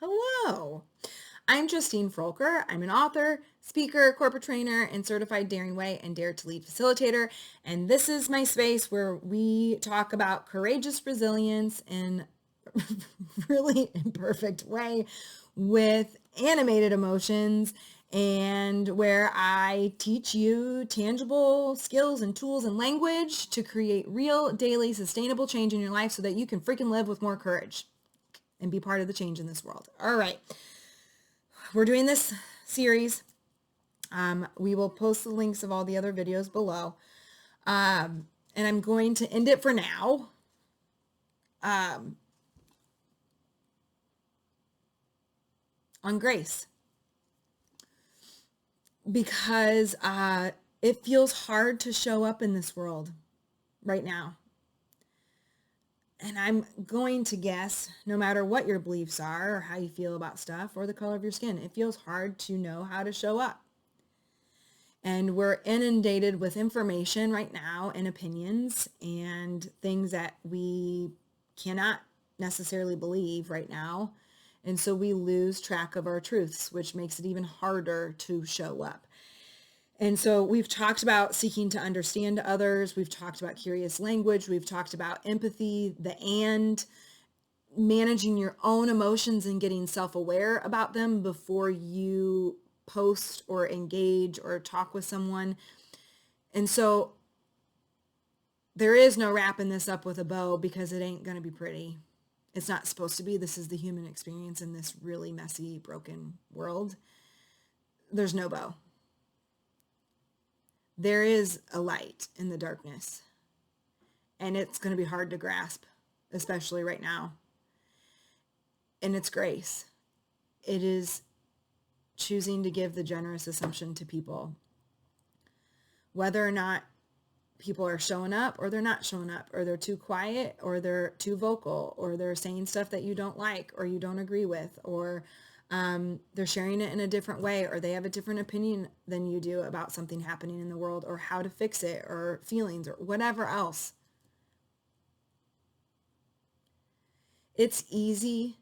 Hello, I'm Justine Froelker. I'm an author, speaker, corporate trainer, and certified Daring Way and Dare to Lead Facilitator. And this is my space where we talk about courageous resilience in a really imperfect way with animated emotions, and where I teach you tangible skills and tools and language to create real, daily, sustainable change in your life so that you can freaking live with more courage and be part of the change in this world. All right. We're doing this series. We will post the links of all the other videos below. And I'm going to end it for now. On grace. Because it feels hard to show up in this world right now. And I'm going to guess, no matter what your beliefs are or how you feel about stuff or the color of your skin, it feels hard to know how to show up. And we're inundated with information right now and opinions and things that we cannot necessarily believe right now. And so we lose track of our truths, which makes it even harder to show up. And so we've talked about seeking to understand others. We've talked about curious language. We've talked about empathy, and managing your own emotions and getting self-aware about them before you post or engage or talk with someone. And so there is no wrapping this up with a bow because it ain't going to be pretty. It's not supposed to be. This is the human experience in this really messy, broken world. There's no bow. There is a light in the darkness, and it's going to be hard to grasp, especially right now. And it's grace. It is choosing to give the generous assumption to people, whether or not people are showing up or they're not showing up, or they're too quiet or they're too vocal, or they're saying stuff that you don't like or you don't agree with, or they're sharing it in a different way, or they have a different opinion than you do about something happening in the world, or how to fix it, or feelings, or whatever else. It's easy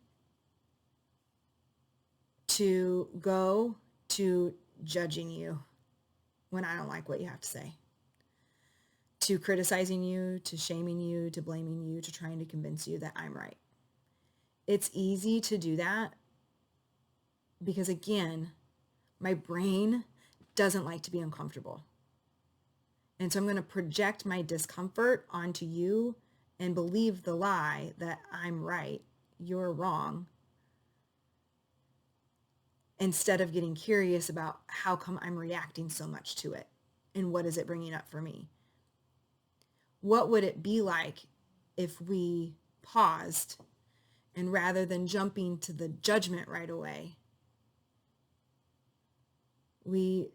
to go to judging you when I don't like what you have to say, to criticizing you, to shaming you, to blaming you, to trying to convince you that I'm right. It's easy to do that because, again, my brain doesn't like to be uncomfortable. And so I'm going to project my discomfort onto you and believe the lie that I'm right, you're wrong, instead of getting curious about how come I'm reacting so much to it and what is it bringing up for me. What would it be like if we paused, and rather than jumping to the judgment right away, we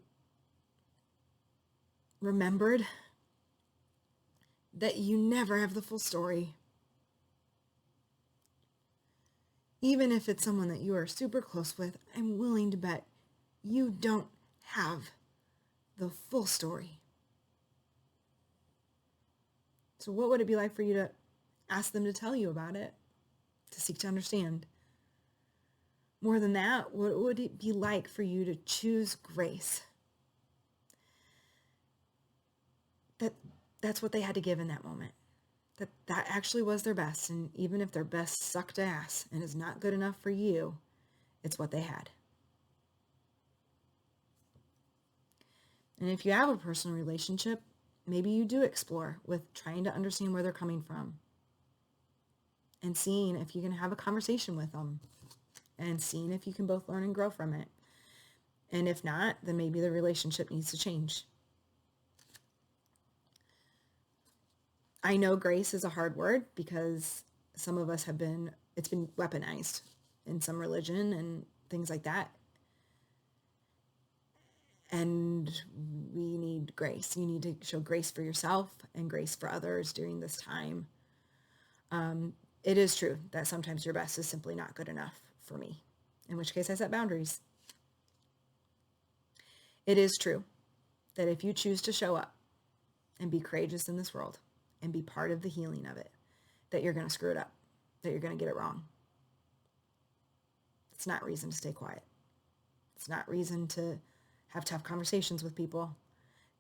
remembered that you never have the full story. Even if it's someone that you are super close with, I'm willing to bet you don't have the full story. So what would it be like for you to ask them to tell you about it, to seek to understand? More than that, what would it be like for you to choose grace? That's what they had to give in that moment. That actually was their best. And even if their best sucked ass and is not good enough for you, it's what they had. And if you have a personal relationship, maybe you do explore with trying to understand where they're coming from and seeing if you can have a conversation with them and seeing if you can both learn and grow from it. And if not, then maybe the relationship needs to change. I know grace is a hard word because some of us it's been weaponized in some religion and things like that. And we need grace. You need to show grace for yourself and grace for others during this time. It is true that sometimes your best is simply not good enough for me, in which case I set boundaries. It is true that if you choose to show up and be courageous in this world and be part of the healing of it, that you're going to screw it up, that you're going to get it wrong. It's not reason to stay quiet. It's not reason to have tough conversations with people.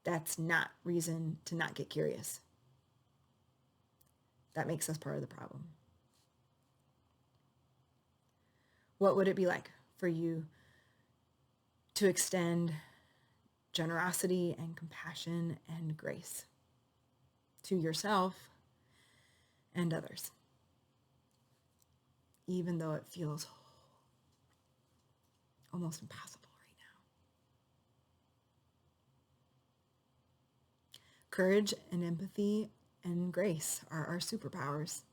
That's not reason to not get curious. That makes us part of the problem. What would it be like for you to extend generosity and compassion and grace to yourself and others, even though it feels almost impossible right now? Courage and empathy and grace are our superpowers.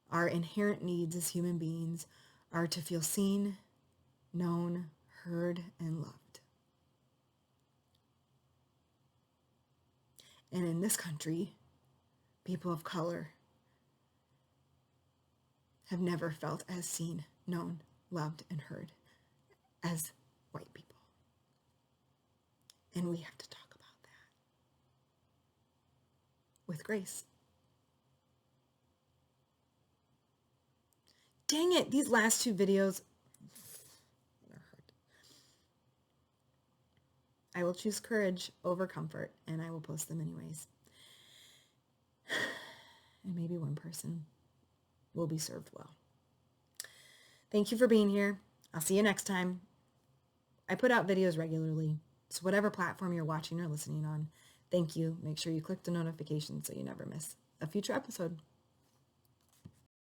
Our inherent needs as human beings are to feel seen, known, heard, and loved. And in this country, people of color have never felt as seen, known, loved, and heard as white people. And we have to talk about that with grace. Dang it, these last two videos are hard. I will choose courage over comfort, and I will post them anyways. And maybe one person will be served well. Thank you for being here. I'll see you next time. I put out videos regularly, so whatever platform you're watching or listening on, thank you. Make sure you click the notification so you never miss a future episode.